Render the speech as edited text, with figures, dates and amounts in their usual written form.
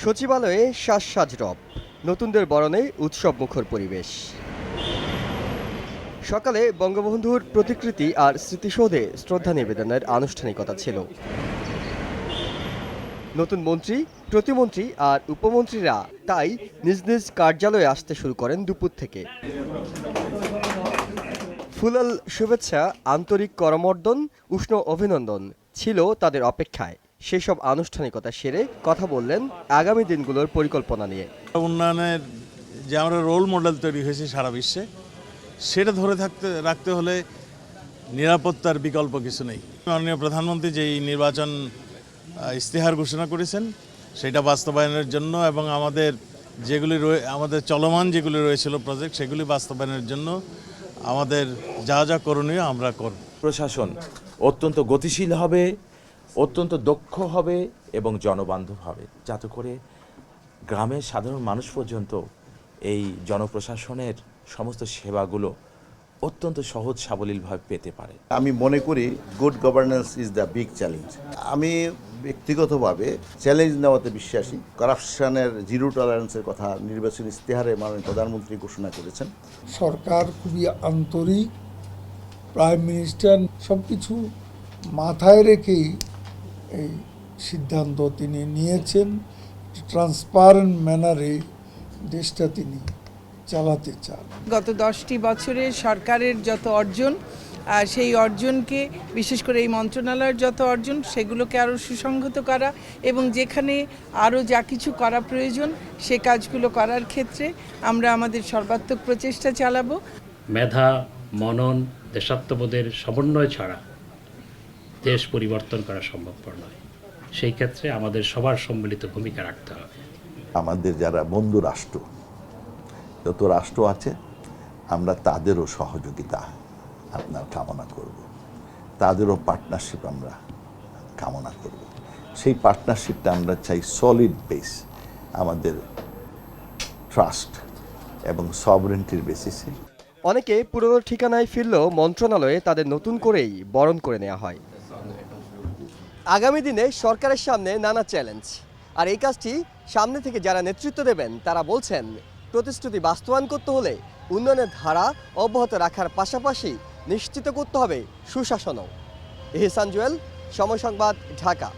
সচিবালয়ে সাজ রব, নতুনদের বরণে উৎসব মুখর পরিবেশ। সকালে বঙ্গবন্ধুর প্রতিকৃতি আর স্মৃতিসৌধে শ্রদ্ধা নিবেদনের আনুষ্ঠানিকতা ছিল। নতুন মন্ত্রী, প্রতিমন্ত্রী আর উপমন্ত্রীরা তাই নিজ নিজ কার্যালয়ে আসতে শুরু করেন দুপুর থেকে। ফুলাল শুভেচ্ছা, আন্তরিক করমর্দন, উষ্ণ অভিনন্দন ছিল তাদের অপেক্ষায়। সেসব আনুষ্ঠানিকতা সেরে কথা বললেন আগামী দিনগুলোর পরিকল্পনা নিয়ে। উন্নয়নের যে আমরা রোল মডেল তৈরি হয়েছে সারা বিশ্বে, সেটা ধরে রাখতে হলে নিরাপত্তার বিকল্প কিছু নেই। মাননীয় প্রধানমন্ত্রী যেই নির্বাচন ইস্তেহার ঘোষণা করেছেন সেটা বাস্তবায়নের জন্য এবং আমাদের চলমান যেগুলি রয়েছিল প্রজেক্ট, সেগুলি বাস্তবায়নের জন্য আমাদের যা যা করণীয় আমরা করব। প্রশাসন অত্যন্ত গতিশীল হবে, অত্যন্ত দক্ষ হবে এবং জনবান্ধব হবে, যাতে করে গ্রামের সাধারণ মানুষ পর্যন্ত এই জনপ্রশাসনের সমস্ত সেবাগুলো অত্যন্ত সহজ সাবলীলভাবে পেতে পারে। আমি মনে করি good governance is the big challenge. আমি ব্যক্তিগতভাবে চ্যালেঞ্জ নেওয়াতে বিশ্বাসী। কারাপশনের জিরো টলারেন্সের কথা নির্বাচনী ইস্তেহারে মাননীয় প্রধানমন্ত্রী ঘোষণা করেছেন। সরকার খুবই আন্তরিক, প্রাইম মিনিস্টার সব কিছু মাথায় রেখেই এই সিদ্ধান্ত তিনি নিয়েছেন। ট্রান্সপারেন্ট ম্যানারে দেশটা তিনি চালাতে চান। গত 10টি বছরে সরকারের যত অর্জন, সেই অর্জনকে, বিশেষ করে এই মন্ত্রণালয়ের যত অর্জন, সেগুলোকে আরও সুসংহত করা এবং যেখানে আরও যা কিছু করা প্রয়োজন সে কাজগুলো করার ক্ষেত্রে আমরা আমাদের সর্বাত্মক প্রচেষ্টা চালাবো। মেধা, মনন, দেশাত্মবোধের সমন্বয় ছাড়া দেশ পরিবর্তন করা সম্ভবপর নয়। সেই ক্ষেত্রে আমাদের সবার সম্মিলিত ভূমিকা রাখতে হবে। আমাদের যারা বন্ধু রাষ্ট্র, যত রাষ্ট্র আছে, আমরা তাদেরও সহযোগিতা আপনার কামনা করব, তাদেরও পার্টনারশিপ আমরা কামনা করব। সেই পার্টনারশিপটা আমরা চাই সলিড বেস, আমাদের ট্রাস্ট এবং সভরেন্টির বেসিসে। অনেকে পুরনো ঠিকানায় ফিরলেও মন্ত্রণালয়ে তাদের নতুন করেই বরণ করে নেওয়া হয়। আগামী দিনে সরকারের সামনে নানা চ্যালেঞ্জ, আর এই কাজটি সামনে থেকে যারা নেতৃত্ব দেবেন তারা বলছেন প্রতিশ্রুতি বাস্তবায়ন করতে হলে উন্নয়নের ধারা অব্যাহত রাখার পাশাপাশি নিশ্চিত করতে হবে সুশাসনও। এহসান জুয়েল, সময় সংবাদ, ঢাকা।